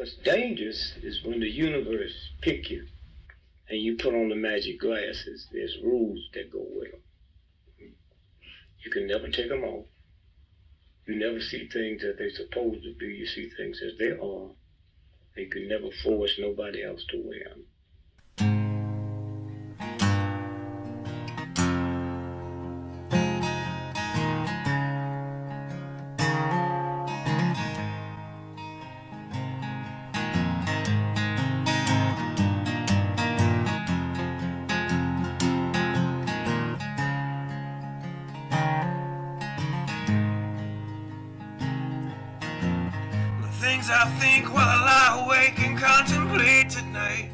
What's dangerous is when the universe pick you and you put on the magic glasses. There's rules that go with them. You can never take them off. You never see things as they're supposed to be. You see things as they are. And you can never force nobody else to wear them. Things I think while I lie awake and contemplate tonight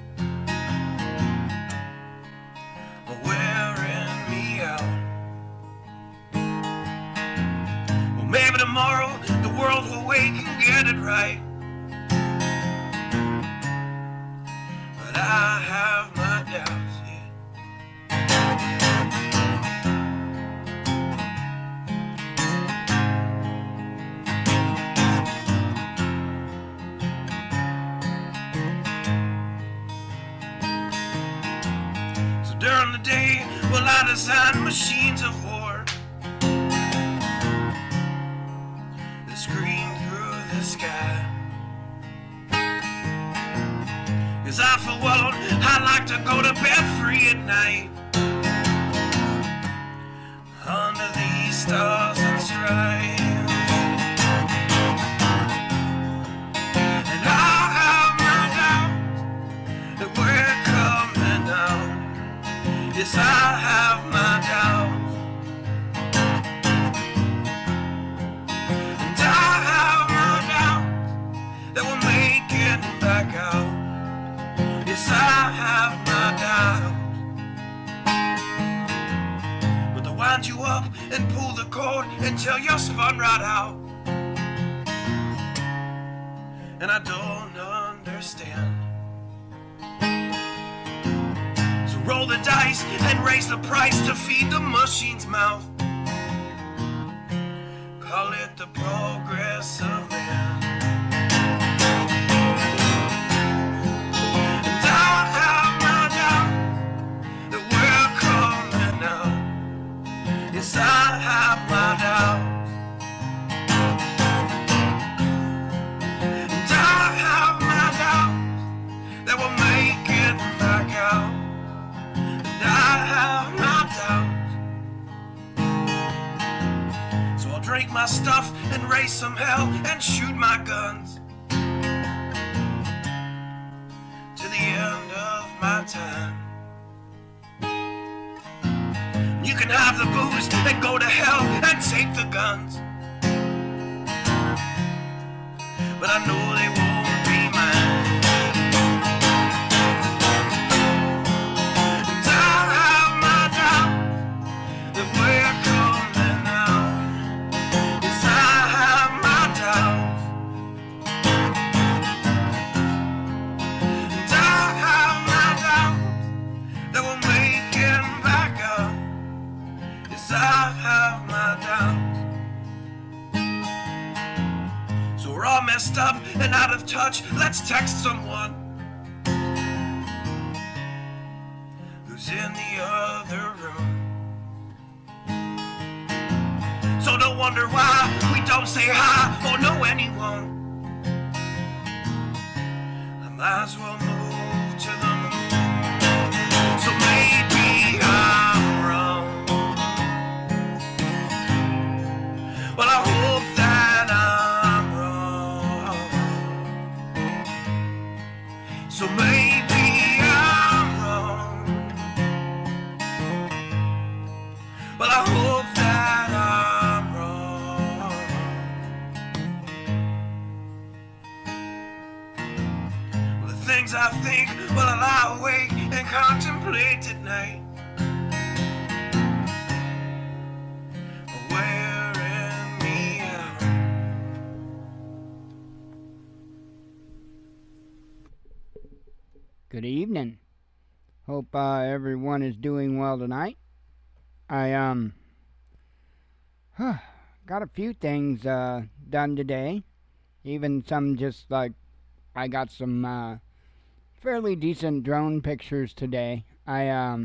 are wearing me out. Well, maybe tomorrow the world will wake and get it right, but I have my doubts, yeah. During the day, well, I design machines of war that scream through the sky. 'Cause I, for one, I like to go to bed free at night under these stars and stripes. And I have my doubts that we're coming out. Yes, I have my doubts, and I have my doubts that we'll make it back out. Yes, I have my doubts, but they'll wind you up and pull the cord until you're spun right out. And I don't understand. Roll the dice and raise the price to feed the machine's mouth. Call it the progress of man. And I have my doubt that we're coming out. Yes, I have my doubts. And I have my doubts that we'll make it back out. I have my doubts, so I'll drink my stuff and raise some hell and shoot my guns to the end of my time. You can have the booze and go to hell and take the guns, but I know they won't be mine. Messed up and out of touch, let's text someone who's in the other room. So don't wonder why we don't say hi or know anyone. I might as well move to the moon. So maybe I'm wrong. Well, I hope that I'm wrong. So maybe I'm wrong. Well, I hope that I'm wrong. Well, the things I think while I lie awake and contemplate at night are wearing me out. Good evening. Hope everyone is doing well tonight. I got a few things done today, even some just like I got some fairly decent drone pictures today. I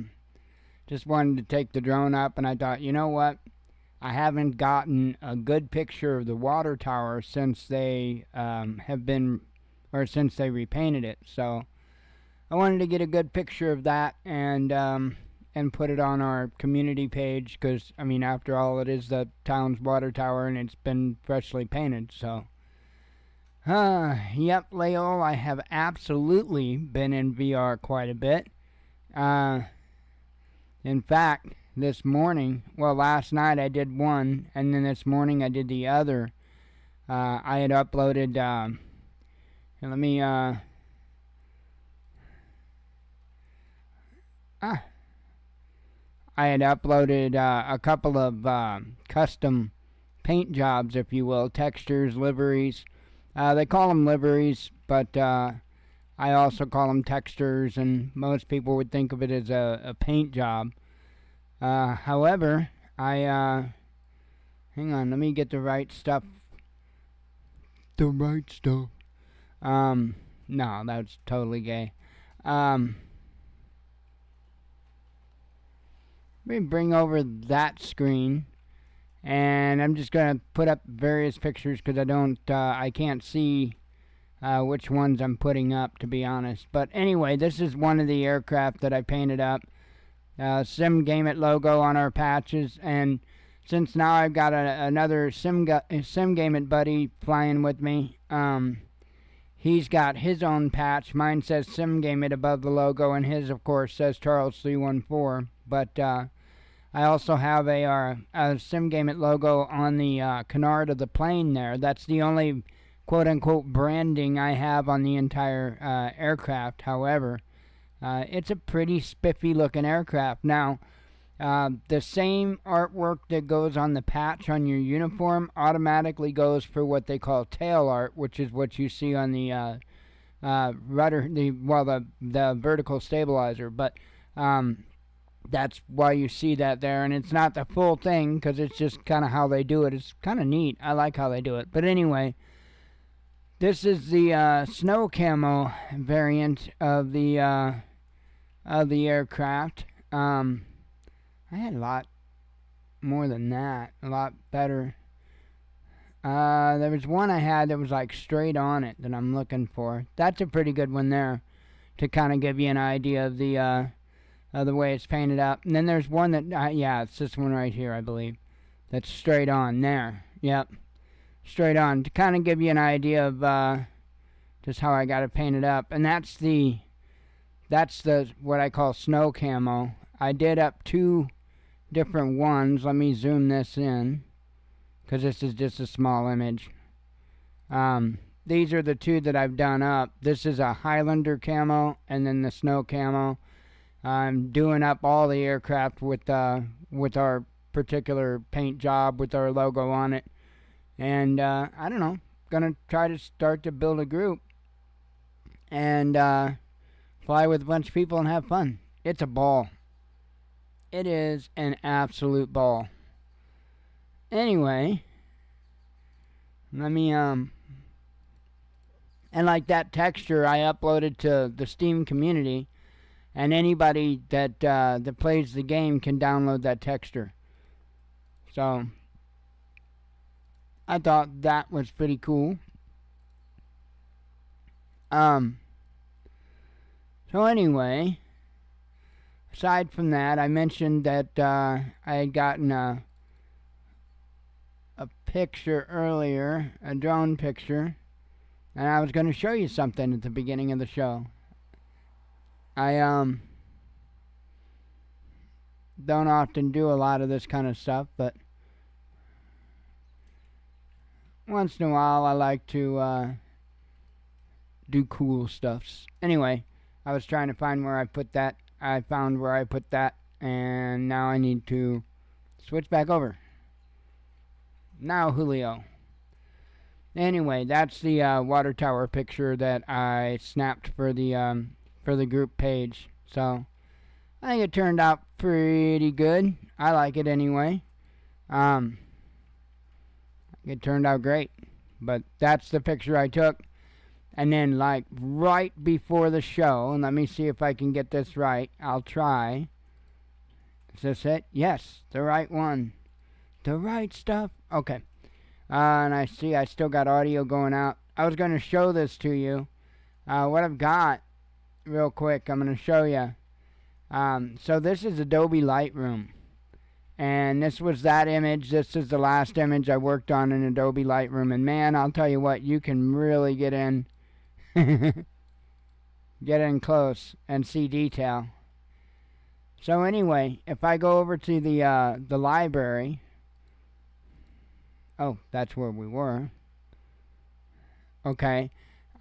just wanted to take the drone up, and I thought, you know what? I haven't gotten a good picture of the water tower since they since they repainted it. So I wanted to get a good picture of that and put it on our community page, because, I mean, after all, it is the town's water tower and it's been freshly painted. So yep, Leo, I have absolutely been in VR quite a bit. In fact, this morning, well, last night I did one, and then this morning I did the other. I had uploaded, I had uploaded a couple of custom paint jobs, if you will, textures, liveries. They call them liveries, but I also call them textures, and most people would think of it as a paint job. However, hang on, let me get the right stuff. The right stuff. No, that's totally gay. Let me bring over that screen, and I'm just gonna put up various pictures because I can't see which ones I'm putting up, to be honest. But anyway, this is one of the aircraft that I painted up. Sim Game It logo on our patches, and since now I've got another Sim Game It buddy flying with me, he's got his own patch. Mine says Sim Game It above the logo, and his, of course, says Charles 314. But I also have a Sim Game It logo on the canard of the plane there. That's the only quote-unquote branding I have on the entire aircraft. However, it's a pretty spiffy looking aircraft. Now, the same artwork that goes on the patch on your uniform automatically goes for what they call tail art, which is what you see on the rudder, the vertical stabilizer. But that's why you see that there, and it's not the full thing because it's just kind of how they do it. It's kind of neat. I like how they do it. But anyway, this is the snow camo variant of the aircraft. I had a lot more than that, a lot better. There was one I had that was like straight on it that I'm looking for. That's a pretty good one there to kind of give you an idea of the way it's painted up. And then there's one that, yeah, it's this one right here, I believe. That's straight on there. Yep, straight on, to kind of give you an idea of just how I got it painted up. And that's the what I call snow camo. I did up two different ones. Let me zoom this in, because this is just a small image. These are the two that I've done up. This is a Highlander camo, and then the snow camo. I'm doing up all the aircraft with our particular paint job with our logo on it. And I don't know, gonna try to start to build a group and fly with a bunch of people and have fun. It's a ball. It is an absolute ball. Anyway, let me and like that texture I uploaded to the Steam community, and anybody that plays the game can download that texture. So I thought that was pretty cool. So anyway, aside from that, I mentioned that I had gotten a picture earlier, a drone picture, and I was going to show you something at the beginning of the show. I don't often do a lot of this kind of stuff, but once in a while I like to do cool stuffs. Anyway, I was trying to find where I put that. I found where I put that, and now I need to switch back over. Now, Julio. Anyway, that's the water tower picture that I snapped for the group page. So I think it turned out pretty good. I like it anyway. It turned out great. But that's the picture I took. And then, like, right before the show, and let me see if I can get this right. I'll try. Is this it? Yes, the right one. The right stuff. Okay. And I see I still got audio going out. I was going to show this to you. What I've got, real quick, I'm going to show you. So this is Adobe Lightroom. And this was that image. This is the last image I worked on in Adobe Lightroom. And man, I'll tell you what, you can really get in. Get in close and see detail. So anyway, if I go over to the library. Oh, that's where we were. Okay.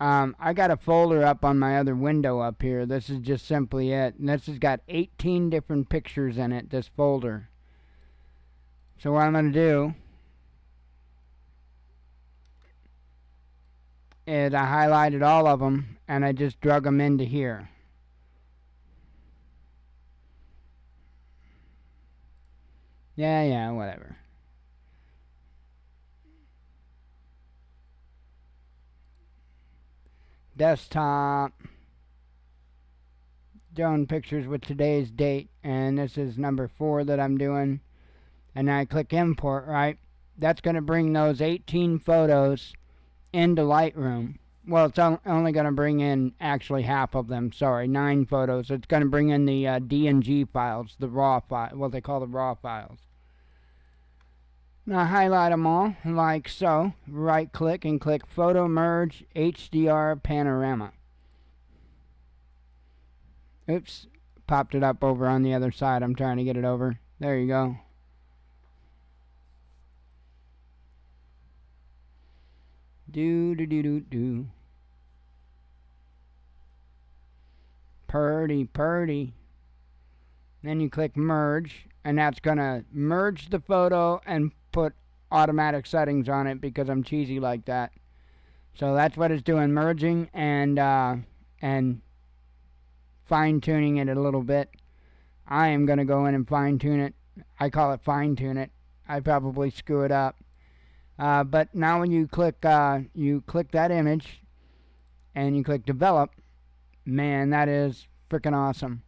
I got a folder up on my other window up here. This is just simply it. And this has got 18 different pictures in it, this folder. So what I'm going to do is I highlighted all of them and I just drug them into here. Yeah, whatever. Desktop. Doing pictures with today's date, and this is number 4 that I'm doing. And I click import, right? That's going to bring those 18 photos into Lightroom. Well, it's only going to bring in actually half of them. Sorry, 9 photos. It's going to bring in the DNG files, the raw file, what they call the raw files. Now highlight them all like so. Right click and click Photo Merge HDR Panorama. Oops, popped it up over on the other side. I'm trying to get it over. There you go. Do. Purdy. Then you click merge, and that's gonna merge the photo and put automatic settings on it because I'm cheesy like that. So that's what it's doing, merging and fine-tuning it a little bit. I am gonna go in and fine-tune it. I call it fine-tune it. I probably screw it up. But now when you click that image and you click develop, man, that is freaking awesome.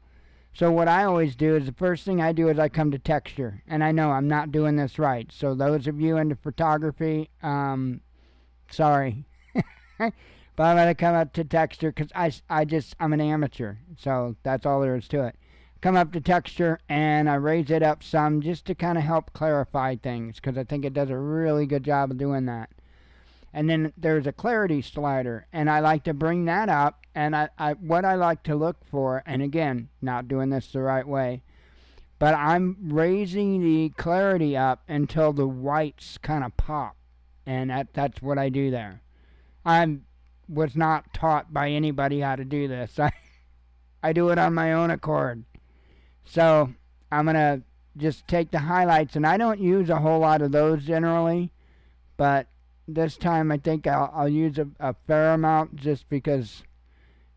So what I always do is the first thing I do is I come to texture, and I know I'm not doing this right. So those of you into photography, sorry, but I'm gonna come up to texture because I'm an amateur, so that's all there is to it. Come up to texture and I raise it up some just to kind of help clarify things because I think it does a really good job of doing that. And then there's a clarity slider, and I like to bring that up, and what I like to look for, and again, not doing this the right way, but I'm raising the clarity up until the whites kind of pop, and that's what I do there. I was not taught by anybody how to do this. I do it on my own accord. So I'm going to just take the highlights, and I don't use a whole lot of those generally, but this time I think I'll use a fair amount just because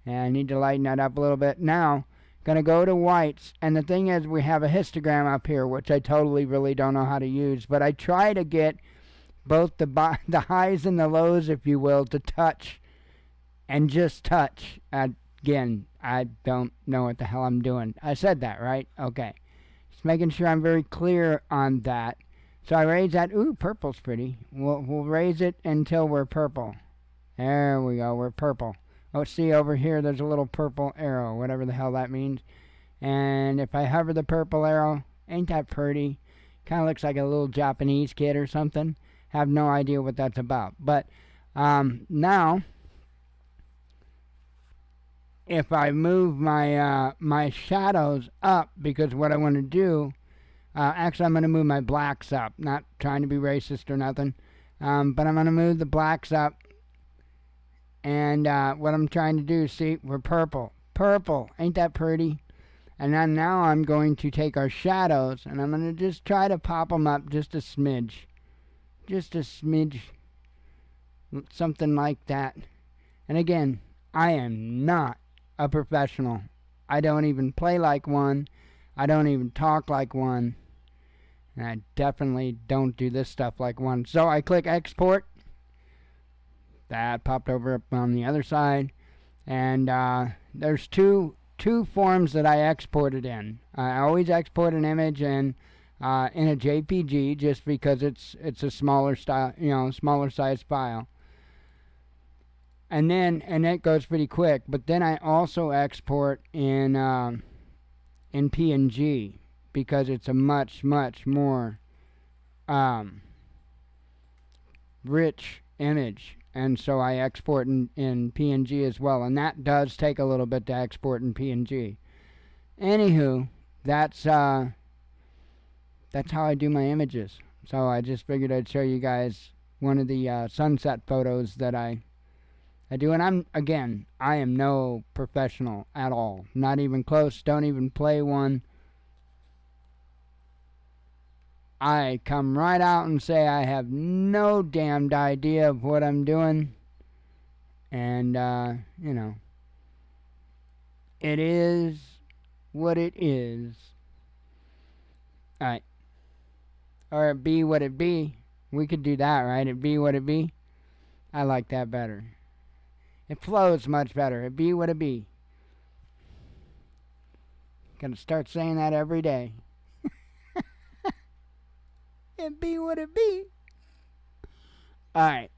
I need to lighten that up a little bit. Now, going to go to whites, and the thing is we have a histogram up here, which I totally really don't know how to use, but I try to get both the highs and the lows, if you will, to touch and just touch. Again, I don't know what the hell I'm doing. I said that, right? Okay. Just making sure I'm very clear on that. So I raise that. Ooh, purple's pretty. We'll raise it until we're purple. There we go. We're purple. Oh, see over here, there's a little purple arrow, whatever the hell that means. And if I hover the purple arrow, ain't that pretty? Kind of looks like a little Japanese kid or something. Have no idea what that's about. But now, if I move my shadows up, because what I want to do, actually I'm going to move my blacks up, not trying to be racist or nothing, but I'm going to move the blacks up, and what I'm trying to do, see, we're purple, ain't that pretty? And then now I'm going to take our shadows, and I'm going to just try to pop them up just a smidge, something like that. And again, I am not a professional. I don't even play like one. I don't even talk like one. And I definitely don't do this stuff like one. So I click export. that popped over up on the other side. And there's two forms that I exported in. I always export an image in a JPG just because it's a smaller style, smaller size file. And it goes pretty quick. But then I also export in PNG because it's a much more rich image. And so I export in PNG as well. And that does take a little bit to export in PNG. Anywho, that's how I do my images. So I just figured I'd show you guys one of the sunset photos that I do. And I am no professional at all. Not even close. Don't even play one. I come right out and say I have no damned idea of what I'm doing. And, it is what it is. Alright. Or it be what it be. We could do that, right? It be what it be. I like that better. It flows much better. It be what it be. Gonna start saying that every day. It be what it be. Alright.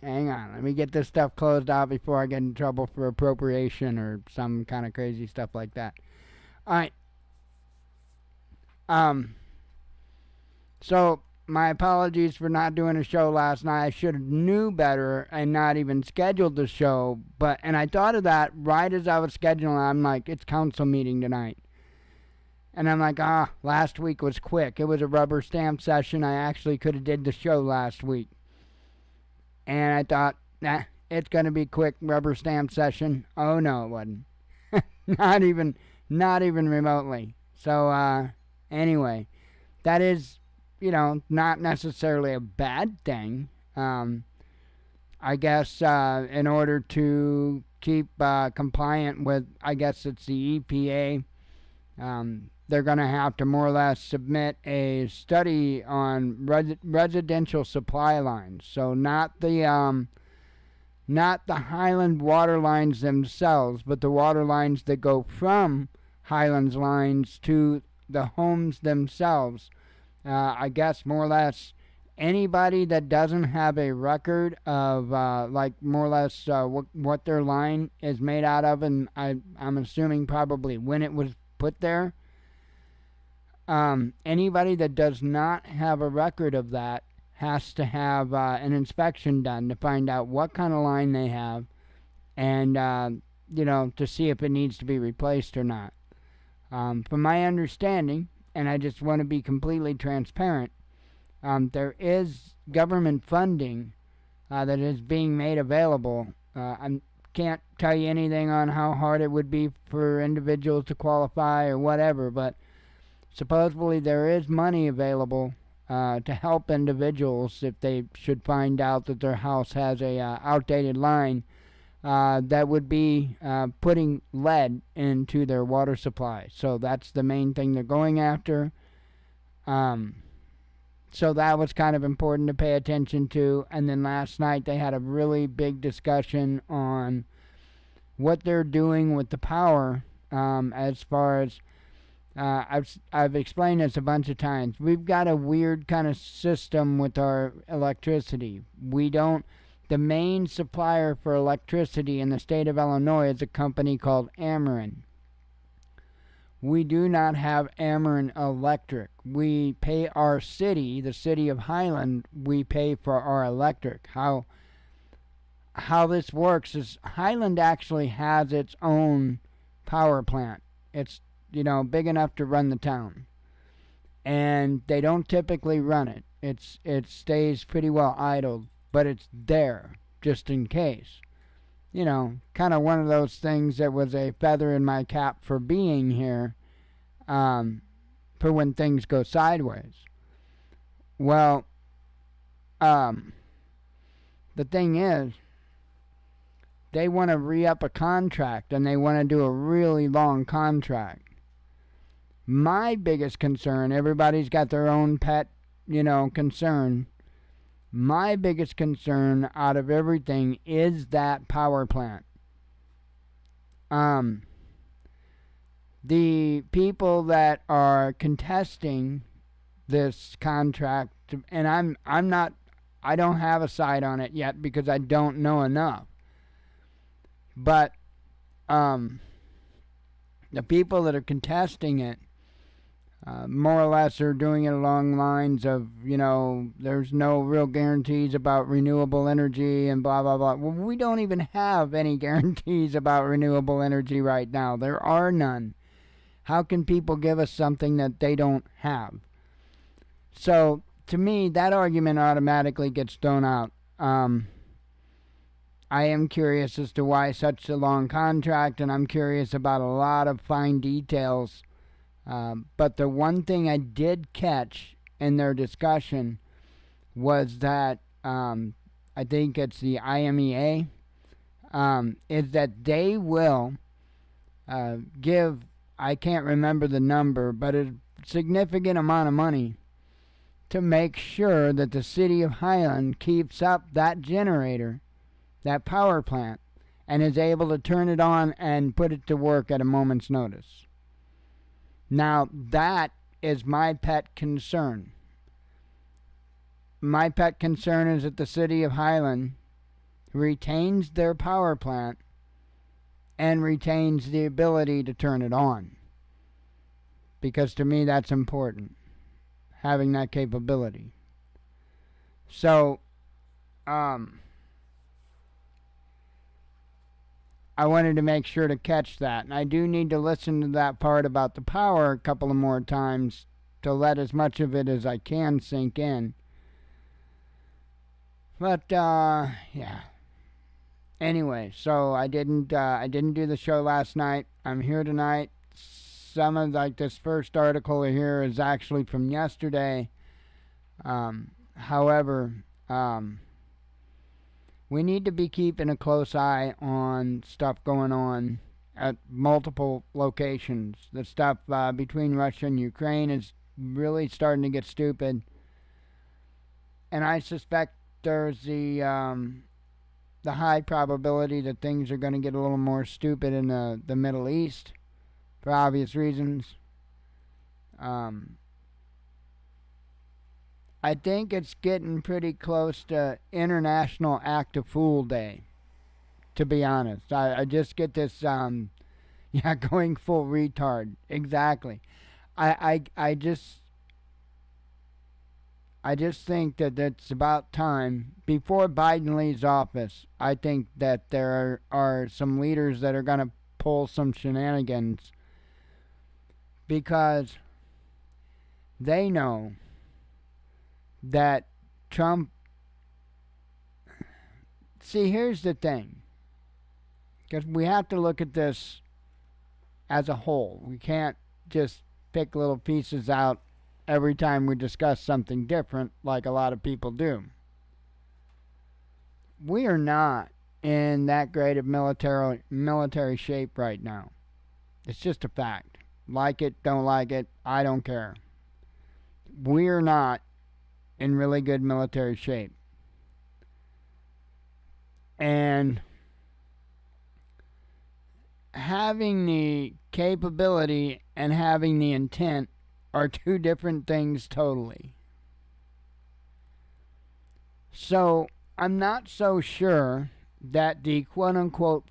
Hang on. Let me get this stuff closed out before I get in trouble for appropriation or some kind of crazy stuff like that. Alright. So, my apologies for not doing a show last night. I should have knew better and not even scheduled the show. And I thought of that right as I was scheduling. I'm like, it's council meeting tonight. And I'm like, last week was quick. It was a rubber stamp session. I actually could have did the show last week. And I thought, it's going to be quick rubber stamp session. Oh, no, it wasn't. not even remotely. So, anyway, that is, not necessarily a bad thing. I guess in order to keep compliant with, I guess it's the EPA, they're going to have to more or less submit a study on residential supply lines. So not the Highland water lines themselves, but the water lines that go from Highlands lines to the homes themselves. I guess more or less anybody that doesn't have a record of more or less what their line is made out of, and I'm assuming probably when it was put there. Anybody that does not have a record of that has to have an inspection done to find out what kind of line they have and, to see if it needs to be replaced or not. From my understanding, and I just want to be completely transparent, there is government funding that is being made available. I can't tell you anything on how hard it would be for individuals to qualify or whatever, but supposedly there is money available to help individuals if they should find out that their house has a outdated line that would be putting lead into their water supply. So that's the main thing they're going after. So that was kind of important to pay attention to. And then last night they had a really big discussion on what they're doing with the power as far as I've explained this a bunch of times. We've got a weird kind of system with our electricity. The main supplier for electricity in the state of Illinois is a company called Ameren. We do not have Ameren Electric. We pay our city, the city of Highland, we pay for our electric. How this works is Highland actually has its own power plant. It's big enough to run the town. And they don't typically run it. It stays pretty well idled, but it's there just in case. Kind of one of those things that was a feather in my cap for being here, for when things go sideways. Well, the thing is, they want to re-up a contract, and they want to do a really long contract. My biggest concern, everybody's got their own pet, concern. My biggest concern out of everything is that power plant. The people that are contesting this contract, and I don't have a side on it yet because I don't know enough. But the people that are contesting it, more or less are doing it along lines of, there's no real guarantees about renewable energy and blah, blah, blah. Well, we don't even have any guarantees about renewable energy right now. There are none. How can people give us something that they don't have? So, to me, that argument automatically gets thrown out. I am curious as to why such a long contract, and I'm curious about a lot of fine details. But the one thing I did catch in their discussion was that I think it's the IMEA, is that they will give, I can't remember the number, but a significant amount of money to make sure that the city of Highland keeps up that generator, that power plant, and is able to turn it on and put it to work at a moment's notice. Now, that is my pet concern. My pet concern is that the city of Highland retains their power plant and retains the ability to turn it on. Because to me, that's important, having that capability. So, I wanted to make sure to catch that. And I do need to listen to that part about the power a couple of more times to let as much of it as I can sink in. But, yeah. Anyway, so I didn't do the show last night. I'm here tonight. Some of, this first article here is actually from yesterday. However, we need to be keeping a close eye on stuff going on at multiple locations. The stuff between Russia and Ukraine is really starting to get stupid. And I suspect there's the high probability that things are going to get a little more stupid in the Middle East for obvious reasons. I think it's getting pretty close to International Act of Fool Day, to be honest. I just get this, going full retard. Exactly. I just think that it's about time, before Biden leaves office, I think that there are some leaders that are going to pull some shenanigans because they know that Trump... See, here's the thing. Because we have to look at this as a whole. We can't just pick little pieces out every time we discuss something different like a lot of people do. We are not in that great of military shape right now. It's just a fact. Like it, don't like it, I don't care. We're not in really good military shape. And having the capability and having the intent are two different things totally. So I'm not so sure that the quote-unquote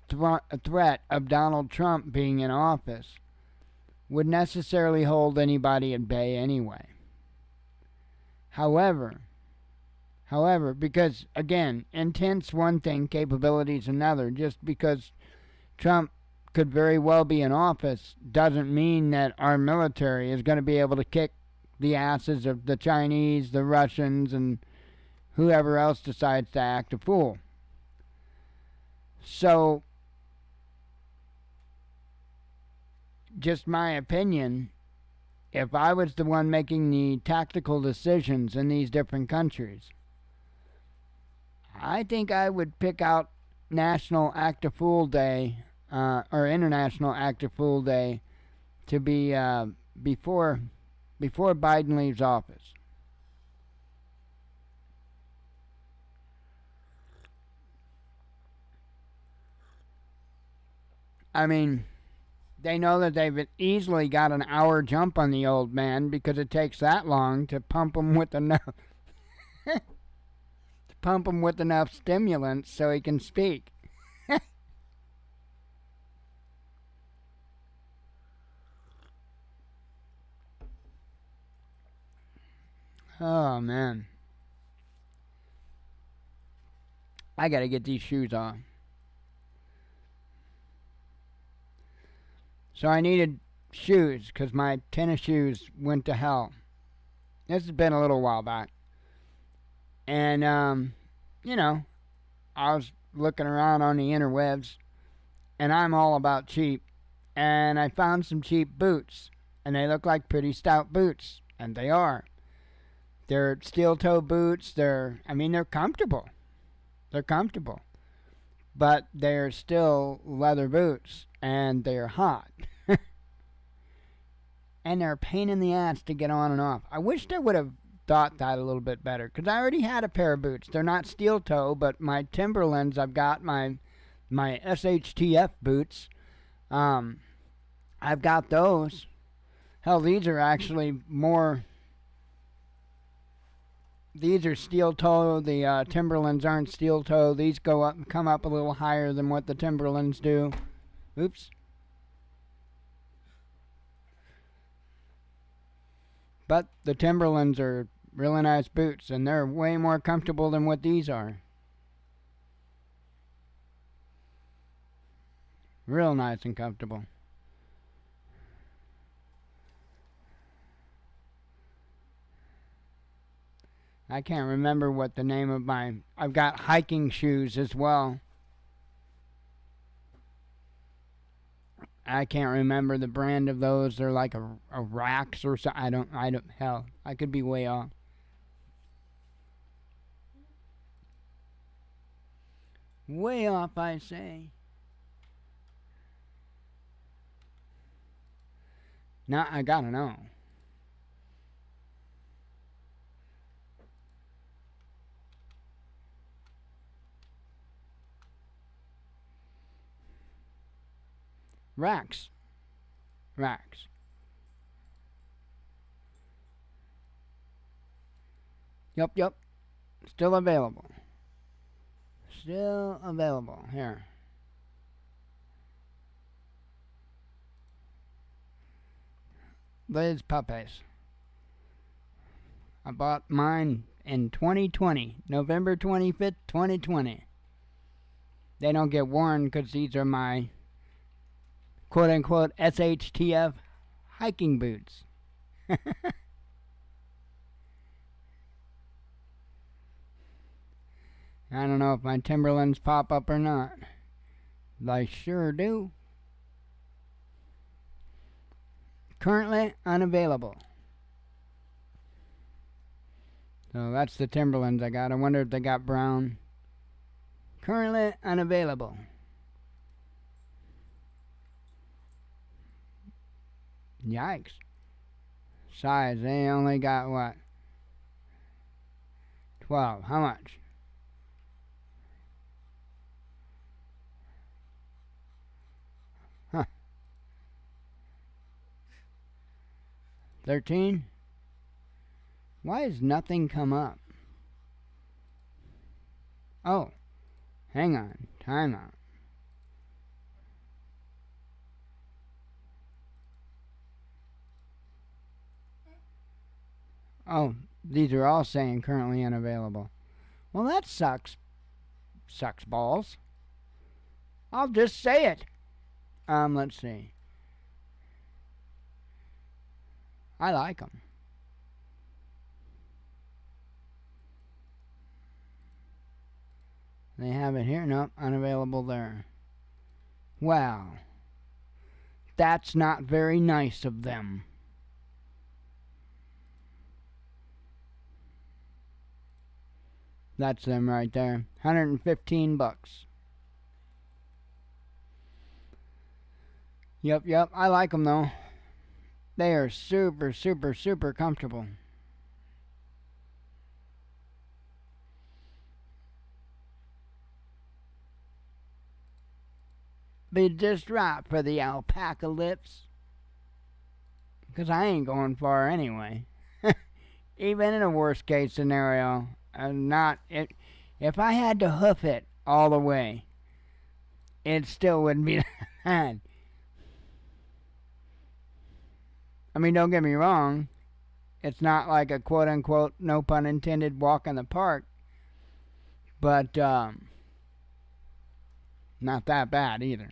threat of Donald Trump being in office would necessarily hold anybody at bay anyway. However, because, again, intent's one thing, capability's another. Just because Trump could very well be in office doesn't mean that our military is going to be able to kick the asses of the Chinese, the Russians, and whoever else decides to act a fool. So, just my opinion, if I was the one making the tactical decisions in these different countries, I think I would pick out National Act of Fool Day, or International Act of Fool Day, to be before Biden leaves office. I mean, they know that they've easily got an hour jump on the old man because it takes that long to pump him with enough stimulants so he can speak. Oh man, I gotta get these shoes off. So I needed shoes because my tennis shoes went to hell. This has been a little while back. And, you know, I was looking around on the interwebs, and I'm all about cheap. And I found some cheap boots, and they look like pretty stout boots, and they are. They're steel-toe boots. They're comfortable. They're comfortable. But they're still leather boots, and they're hot. And they're a pain in the ass to get on and off. I wished I would have thought that a little bit better, because I already had a pair of boots. They're not steel toe, but my Timberlands, I've got my SHTF boots. I've got those. Hell, these are actually more. These are steel toe. The Timberlands aren't steel toe. These come up a little higher than what the Timberlands do. Oops. But the Timberlands are really nice boots, and they're way more comfortable than what these are. Real nice and comfortable. I can't remember what the name of I've got hiking shoes as well. I can't remember the brand of those. They're like a Rax or something. Hell, I could be way off. Way off, I say. Now I gotta know. Rax. Yup. Still available. Here. These puppies. I bought mine in 2020. November 25th, 2020. They don't get worn because these are my quote-unquote SHTF hiking boots. I don't know if my Timberlands pop up or not. They sure do. Currently unavailable. So that's the Timberlands I got. I wonder if they got brown. Currently unavailable. Yikes. Size, they only got what? 12. How much? Huh. 13? Why has nothing come up? Oh. Hang on. Time out. Oh, these are all saying currently unavailable. Well, that sucks. Sucks balls. I'll just say it. Let's see. I like them. They have it here. Nope, unavailable there. Wow. That's not very nice of them. That's them right there. $115. Yep. I like them though. They are super comfortable. be just right for the alpaca lips. Because I ain't going far anyway. Even in a worst case scenario, if I had to hoof it all the way, it still wouldn't be that bad. I mean, don't get me wrong. It's not like a quote-unquote, no pun intended, walk in the park. But, not that bad either.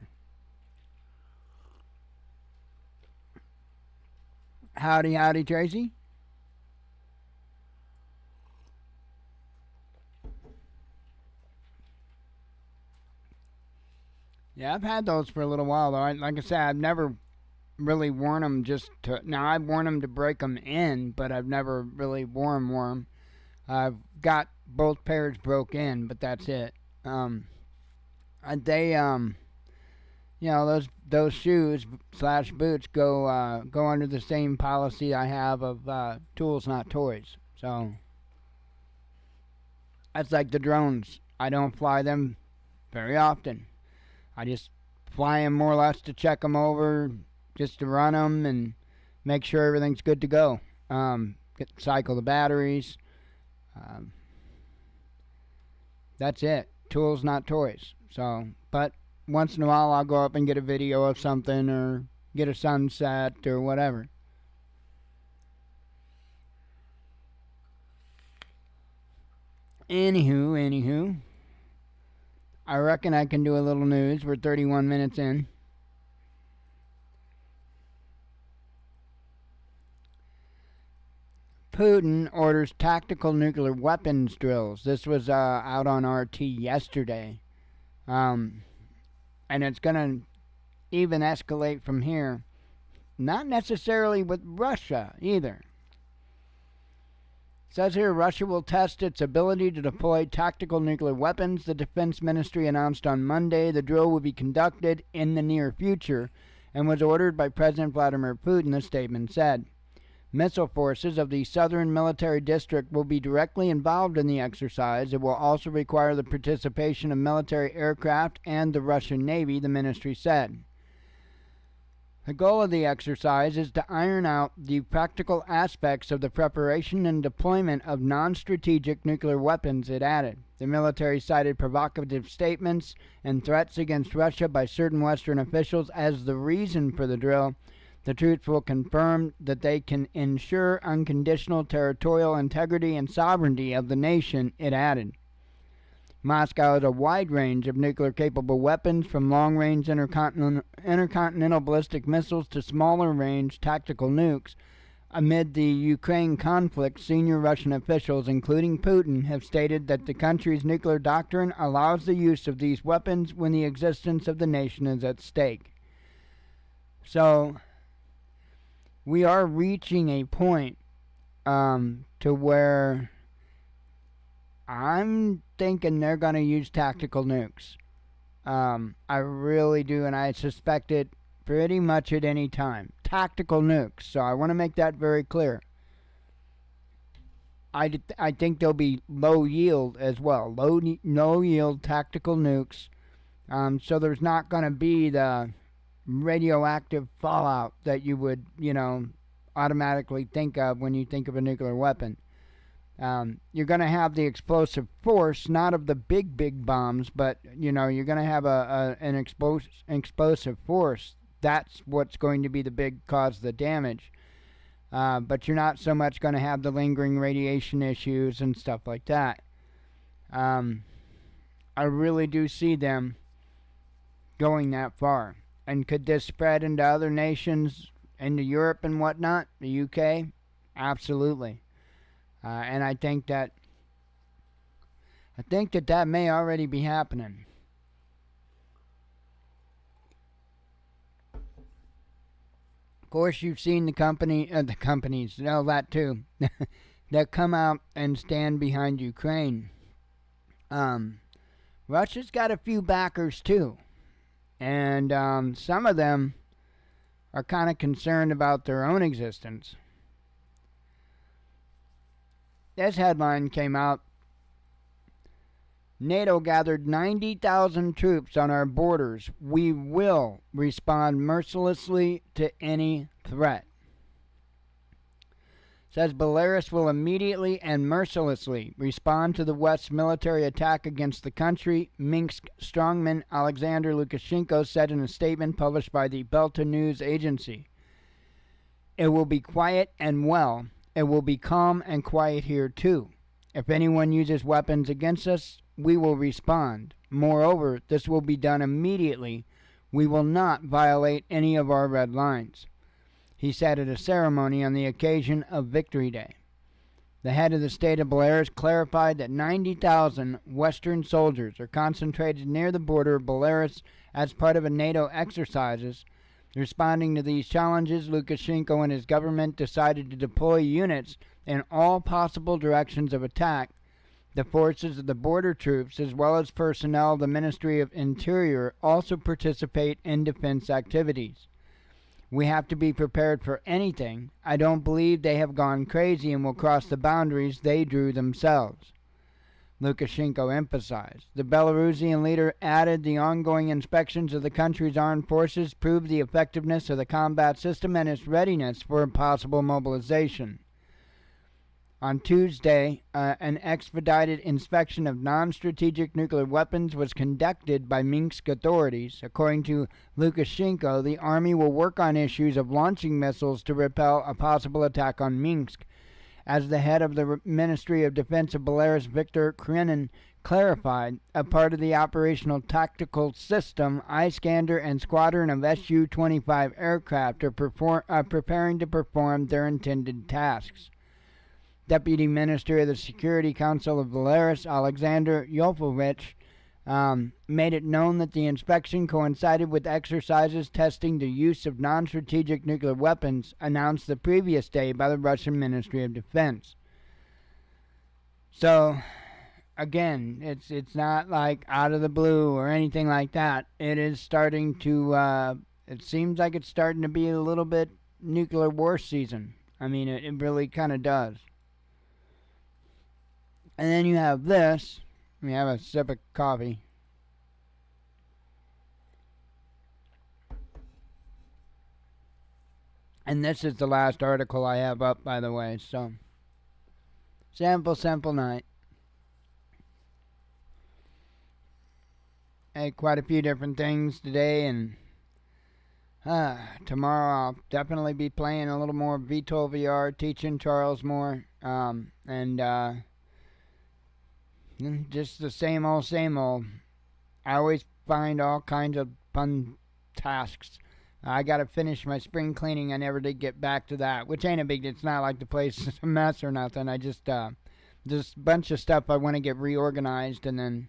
Howdy, howdy, Tracy. Yeah, I've had those for a little while, though. Like I said, I've never really worn them now, I've worn them to break them in, but I've never really worn them. I've got both pairs broke in, but that's it. They, those shoes / boots go under the same policy I have of tools, not toys. So that's like the drones. I don't fly them very often. I just fly them more or less to check them over, just to run them and make sure everything's good to go. Cycle the batteries. That's it. Tools, not toys. So, but once in a while I'll go up and get a video of something or get a sunset or whatever. Anywho, I reckon I can do a little news. We're 31 minutes in. Putin orders tactical nuclear weapons drills. This was out on RT yesterday. And it's going to even escalate from here. Not necessarily with Russia either. It says here Russia will test its ability to deploy tactical nuclear weapons. The Defense Ministry announced on Monday the drill will be conducted in the near future and was ordered by President Vladimir Putin, the statement said. Missile forces of the Southern Military District will be directly involved in the exercise. It will also require the participation of military aircraft and the Russian Navy, the ministry said. The goal of the exercise is to iron out the practical aspects of the preparation and deployment of non-strategic nuclear weapons, it added. The military cited provocative statements and threats against Russia by certain Western officials as the reason for the drill. The troops will confirm that they can ensure unconditional territorial integrity and sovereignty of the nation, it added. Moscow has a wide range of nuclear-capable weapons, from long-range intercontinental ballistic missiles to smaller-range tactical nukes. Amid the Ukraine conflict, senior Russian officials, including Putin, have stated that the country's nuclear doctrine allows the use of these weapons when the existence of the nation is at stake. So, we are reaching a point to where I'm thinking they're going to use tactical nukes. I really do, and I suspect it pretty much at any time. Tactical nukes, so I want to make that very clear. I think they'll be low yield as well. Low yield tactical nukes. So there's not going to be the radioactive fallout that you would, automatically think of when you think of a nuclear weapon. You're going to have the explosive force, not of the big bombs, but, you're going to have an explosive force. That's what's going to be the big cause of the damage. But you're not so much going to have the lingering radiation issues and stuff like that. I really do see them going that far. And could this spread into other nations, into Europe and whatnot, the UK? Absolutely. And I think that may already be happening. Of course, you've seen the companies, that too, that come out and stand behind Ukraine. Russia's got a few backers too, and some of them are kind of concerned about their own existence. This headline came out NATO gathered 90,000 troops on our borders. We will respond mercilessly to any threat. Says Belarus will immediately and mercilessly respond to the West's military attack against the country, Minsk strongman Alexander Lukashenko said in a statement published by the Belta news agency. It will be quiet and well. It will be calm and quiet here too. If anyone uses weapons against us, we will respond. Moreover, this will be done immediately. We will not violate any of our red lines, he said at a ceremony on the occasion of Victory Day. The head of the state of Belarus clarified that 90,000 Western soldiers are concentrated near the border of Belarus as part of a NATO exercises. Responding to these challenges, Lukashenko and his government decided to deploy units in all possible directions of attack. The forces of the border troops, as well as personnel of the Ministry of Interior, also participate in defense activities. We have to be prepared for anything. I don't believe they have gone crazy and will cross the boundaries they drew themselves, Lukashenko emphasized. The Belarusian leader added the ongoing inspections of the country's armed forces prove the effectiveness of the combat system and its readiness for a possible mobilization. On Tuesday, an expedited inspection of non-strategic nuclear weapons was conducted by Minsk authorities. According to Lukashenko, the army will work on issues of launching missiles to repel a possible attack on Minsk. As the head of the Ministry of Defense of Belarus, Viktor Krinin, clarified, a part of the operational tactical system, Iskander and squadron of Su-25 aircraft are preparing to perform their intended tasks. Deputy Minister of the Security Council of Belarus, Alexander Yofovich, made it known that the inspection coincided with exercises testing the use of non-strategic nuclear weapons announced the previous day by the Russian Ministry of Defense. So, again, it's not like out of the blue or anything like that. It is starting to, it seems like it's starting to be a little bit nuclear war season. I mean, it really kind of does. And then you have this. Let me have a sip of coffee. And this is the last article I have up, by the way. So, simple night. I had quite a few different things today, and tomorrow I'll definitely be playing a little more VTOL VR, teaching Charles more, and just the same old. I always find all kinds of fun tasks. I gotta finish my spring cleaning. I never did get back to that, which ain't a big. It's not like the place is a mess or nothing. I just a bunch of stuff I want to get reorganized and then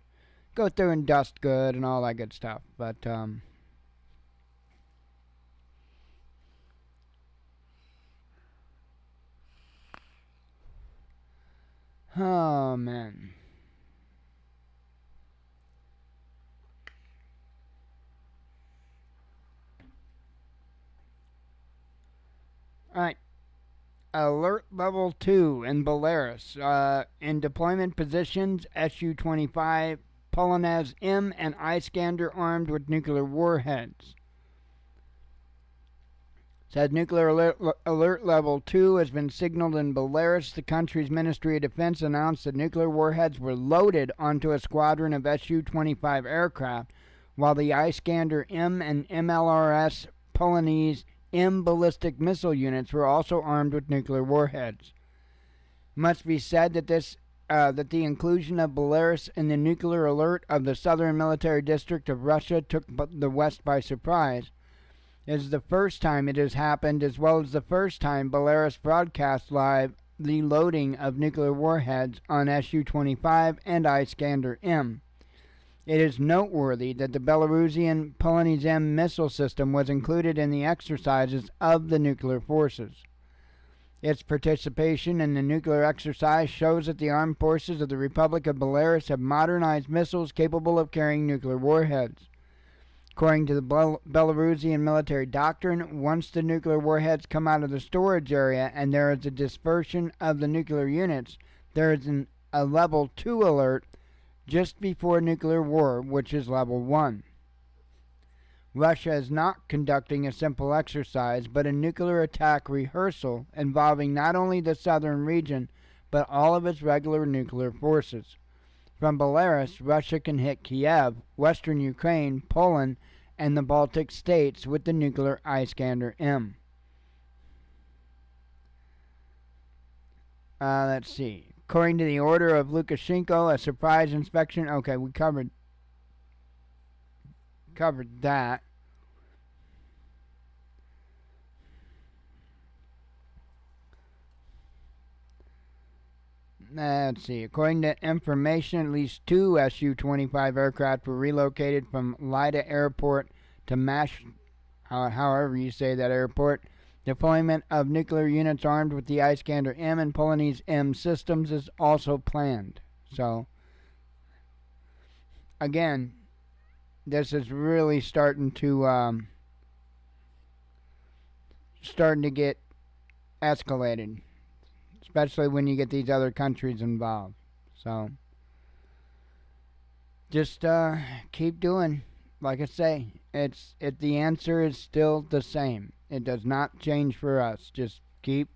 go through and dust good and all that good stuff. But oh man. Alright. Alert level 2 in Belarus. In deployment positions, Su-25, Polonez M, and Iskander armed with nuclear warheads. Said nuclear alert level 2 has been signaled in Belarus. The country's Ministry of Defense announced that nuclear warheads were loaded onto a squadron of Su-25 aircraft, while the Iskander M and MLRS Polonez M ballistic missile units were also armed with nuclear warheads. It must be said that that the inclusion of Belarus in the nuclear alert of the Southern Military District of Russia took the West by surprise. It is the first time it has happened, as well as the first time Belarus broadcast live the loading of nuclear warheads on Su-25 and Iskander M. It is noteworthy that the Belarusian Polonez M missile system was included in the exercises of the nuclear forces. Its participation in the nuclear exercise shows that the armed forces of the Republic of Belarus have modernized missiles capable of carrying nuclear warheads. According to the Belarusian military doctrine, once the nuclear warheads come out of the storage area and there is a dispersion of the nuclear units, there is a level 2 alert just before nuclear war, which is level 1. Russia is not conducting a simple exercise, but a nuclear attack rehearsal involving not only the southern region, but all of its regular nuclear forces. From Belarus, Russia can hit Kiev, western Ukraine, Poland, and the Baltic states with the nuclear Iskander-M. Let's see. According to the order of Lukashenko, a surprise inspection. Okay, we covered that. Let's see. According to information, at least 2 Su-25 aircraft were relocated from Lida Airport to Mash, however you say that airport. Deployment of nuclear units armed with the Iskander-M and Polonese M systems is also planned. So, again, this is really starting to get escalated, especially when you get these other countries involved. So, just keep doing. Like I say, the answer is still the same. It does not change for us. Just keep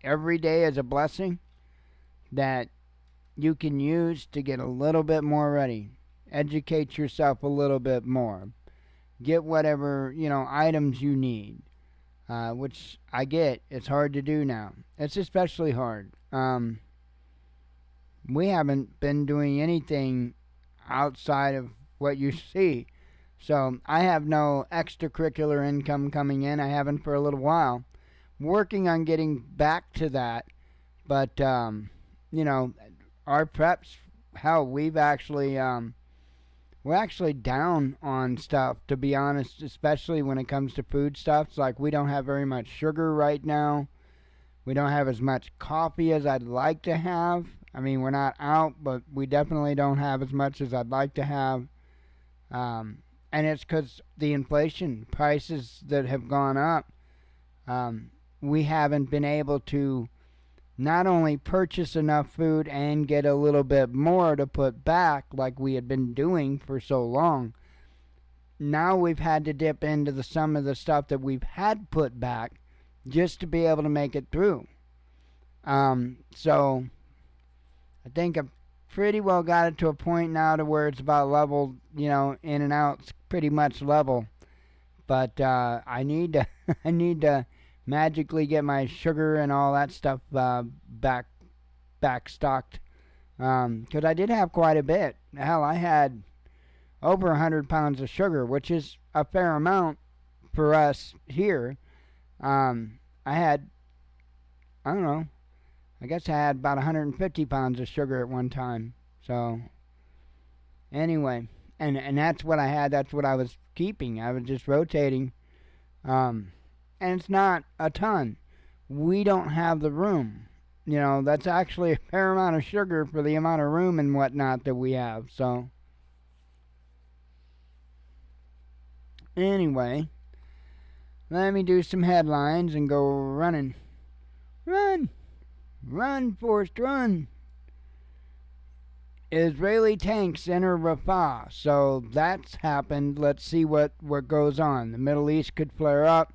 every day as a blessing that you can use to get a little bit more ready. Educate yourself a little bit more. Get whatever, items you need, which I get. It's hard to do now. It's especially hard. We haven't been doing anything outside of what you see. So I have no extracurricular income coming in. I haven't for a little while. Working on getting back to that. But, our preps, hell, we're actually down on stuff, to be honest, especially when it comes to food stuff. Like, we don't have very much sugar right now. We don't have as much coffee as I'd like to have. I mean, we're not out, but we definitely don't have as much as I'd like to have. And it's because the inflation prices that have gone up, we haven't been able to not only purchase enough food and get a little bit more to put back like we had been doing for so long. Now we've had to dip into some of the stuff that we've had put back just to be able to make it through. So I think I've pretty well got it to a point now to where it's about level, in and out. It's pretty much level. But I need to magically get my sugar and all that stuff back stocked. Because I did have quite a bit. Hell, I had over 100 pounds of sugar, which is a fair amount for us here. I had, I don't know, I guess I had about 150 pounds of sugar at one time. So, anyway, and that's what I had. That's what I was keeping. I was just rotating. And it's not a ton. We don't have the room. That's actually a fair amount of sugar for the amount of room and whatnot that we have. So, anyway, let me do some headlines and go running. Run! Run, Forrest, run! Israeli tanks enter Rafah. So that's happened. Let's see what goes on. The Middle East could flare up.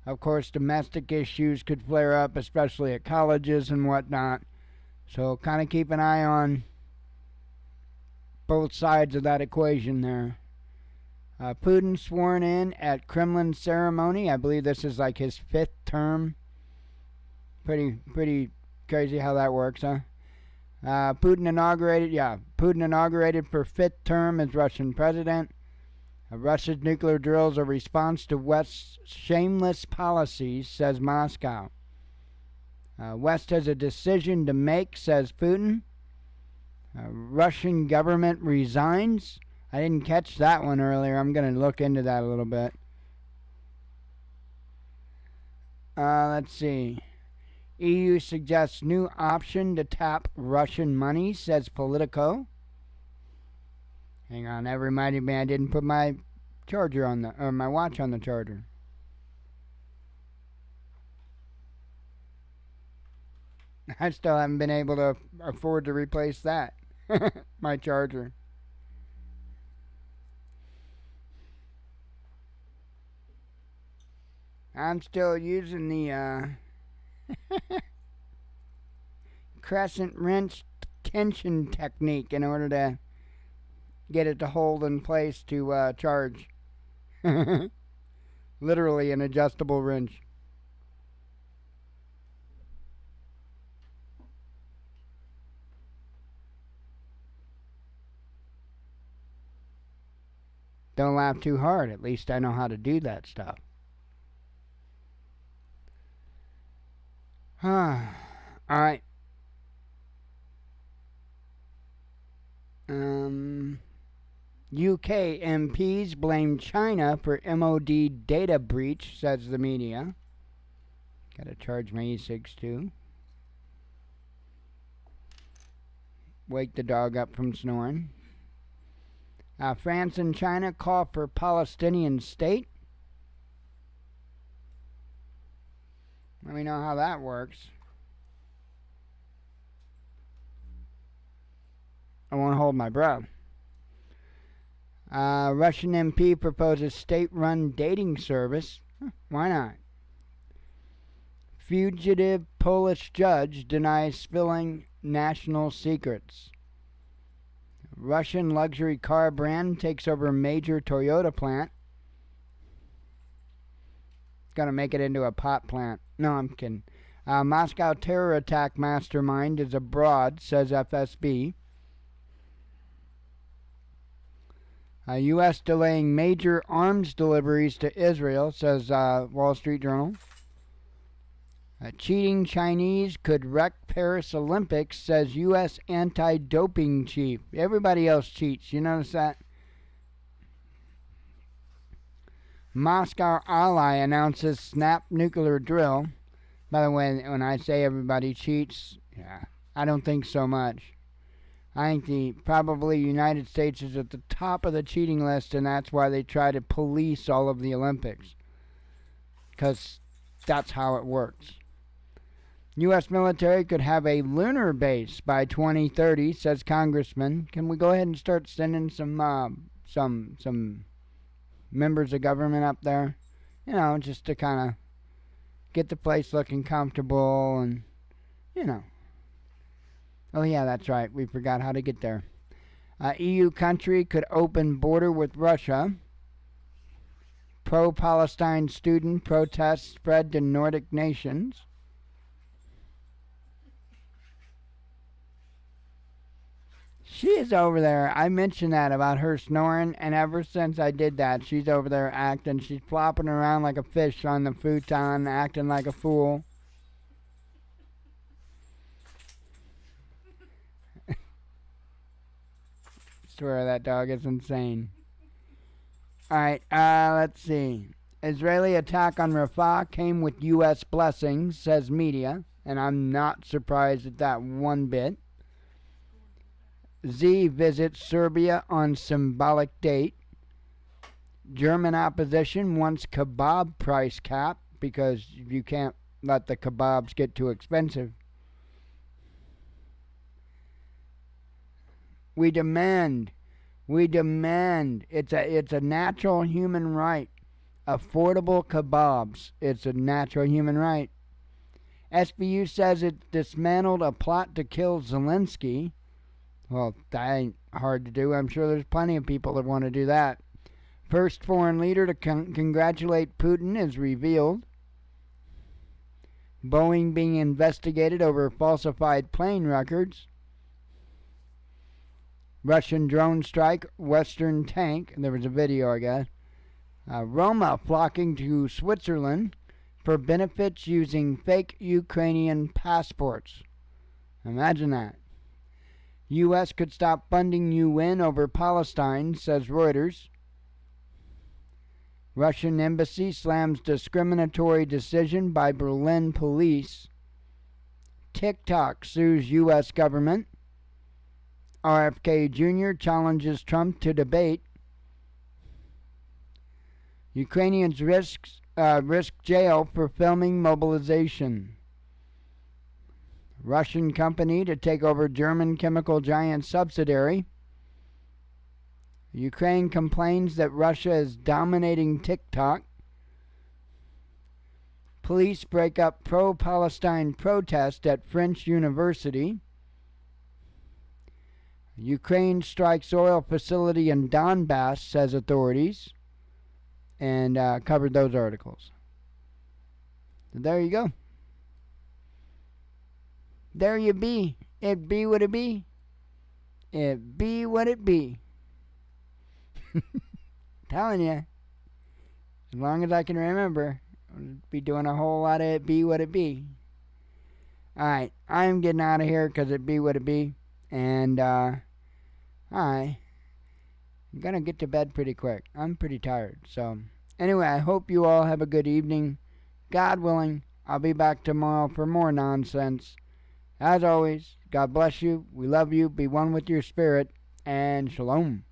Of course, domestic issues could flare up, especially at colleges and whatnot. So kind of keep an eye on both sides of that equation there. Putin sworn in at Kremlin ceremony. I believe this is like his 5th term. Pretty crazy how that works, huh? Putin inaugurated for 5th term as Russian president. Russia's nuclear drills are a response to West's shameless policies, says Moscow. West has a decision to make, says Putin. Russian government resigns. I didn't catch that one earlier. I'm going to look into that a little bit. Let's see. EU suggests new option to tap Russian money, says Politico. Hang on, that reminded me I didn't put my charger on my watch on the charger. I still haven't been able to afford to replace that. My charger. I'm still using the crescent wrench tension technique in order to get it to hold in place to charge. Literally an adjustable wrench. Don't laugh too hard. At least I know how to do that stuff. Alright. UK MPs blame China for MOD data breach, says the media. Gotta charge my e-cigs too. Wake the dog up from snoring. France and China call for Palestinian state. Let me know how that works. I won't hold my breath. Russian MP proposes state-run dating service. Why not? Fugitive Polish judge denies spilling national secrets. Russian luxury car brand takes over major Toyota plant. It's gonna make it into a pot plant. No, I'm kidding. Moscow terror attack mastermind is abroad, says FSB. U.S. delaying major arms deliveries to Israel, says Wall Street Journal. Cheating Chinese could wreck Paris Olympics, says U.S. anti-doping chief. Everybody else cheats. You notice that? Moscow ally announces snap nuclear drill. By the way, when I say everybody cheats, yeah, I don't think so much. I think the probably United States is at the top of the cheating list, and that's why they try to police all of the Olympics. Because that's how it works. U.S. military could have a lunar base by 2030, says Congressman. Can we go ahead and start sending some members of government up there? You know, just to kind of get the place looking comfortable and, you know. Oh yeah, that's right. We forgot how to get there. EU country could open border with Russia. Pro-Palestine student protests spread to Nordic nations. She is over there. I mentioned that about her snoring, and ever since I did that, she's over there acting. She's flopping around like a fish on the futon, acting like a fool. I swear that dog is insane. Alright, let's see. Israeli attack on Rafah came with U.S. blessings, says media, and I'm not surprised at that one bit. Z visits Serbia on symbolic date. German opposition wants kebab price cap because you can't let the kebabs get too expensive. We demand, it's a natural human right. Affordable kebabs, it's a natural human right. SBU says it dismantled a plot to kill Zelensky. Well, that ain't hard to do. I'm sure there's plenty of people that want to do that. First foreign leader to congratulate Putin is revealed. Boeing being investigated over falsified plane records. Russian drone strike, Western tank. There was a video, I guess. Roma flocking to Switzerland for benefits using fake Ukrainian passports. Imagine that. U.S. could stop funding UN over Palestine, says Reuters. Russian embassy slams discriminatory decision by Berlin police. TikTok sues U.S. government. RFK Jr. challenges Trump to debate. Ukrainians risk jail for filming mobilization. Russian company to take over German chemical giant subsidiary. Ukraine complains that Russia is dominating TikTok. Police break up pro-Palestine protest at French University. Ukraine strikes oil facility in Donbass, says authorities. And covered those articles. So there you go. There you be. It be what it be. It be what it be. Telling you. As long as I can remember, I'll be doing a whole lot of it be what it be. Alright, I'm getting out of here because it be what it be. And, I'm gonna get to bed pretty quick. I'm pretty tired. So, anyway, I hope you all have a good evening. God willing, I'll be back tomorrow for more nonsense. As always, God bless you. We love you. Be one with your spirit. And shalom.